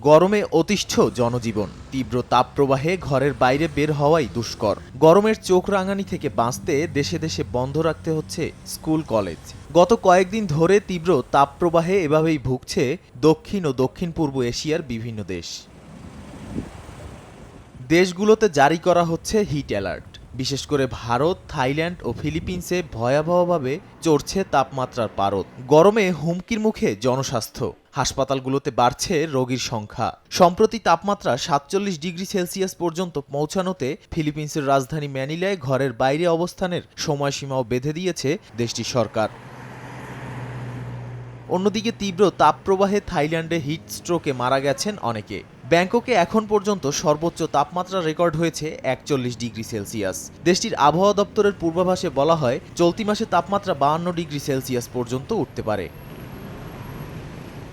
গরমে অতিষ্ঠ জনজীবন। তীব্র তাপপ্রবাহে ঘরের বাইরে বের হওয়াই দুষ্কর। গরমের চোখ রাঙানি থেকে বাঁচতে দেশে দেশে বন্ধ রাখতে হচ্ছে স্কুল কলেজ। গত কয়েকদিন ধরে তীব্র তাপপ্রবাহে এভাবেই ভুগছে দক্ষিণ ও দক্ষিণ পূর্ব এশিয়ার বিভিন্ন দেশ। দেশগুলোতে জারি করা হচ্ছে হিট অ্যালার্ট। বিশেষ করে ভারত, থাইল্যান্ড ও ফিলিপিন্সে ভয়াবহভাবে চড়ছে তাপমাত্রার পারদ। গরমে হুমকির মুখে জনস্বাস্থ্য। হাসপাতালগুলোতে বাড়ছে রোগীর সংখ্যা। সম্প্রতি তাপমাত্রা ৪৭ ডিগ্রি সেলসিয়াস পর্যন্ত পৌঁছানোতে ফিলিপিন্সের রাজধানী ম্যানিলায় ঘরের বাইরে অবস্থানের সময়সীমাও বেঁধে দিয়েছে দেশটির সরকার। অন্যদিকে তীব্র তাপপ্রবাহে থাইল্যান্ডে হিট স্ট্রোকে মারা গেছেন অনেকে। ব্যাংককে এখন পর্যন্ত সর্বোচ্চ তাপমাত্রা রেকর্ড হয়েছে ৪১ ডিগ্রি সেলসিয়াস। দেশটির আবহাওয়া দপ্তরের পূর্বাভাসে বলা হয়, চলতি মাসে তাপমাত্রা ৫২ ডিগ্রি সেলসিয়াস পর্যন্ত উঠতে পারে।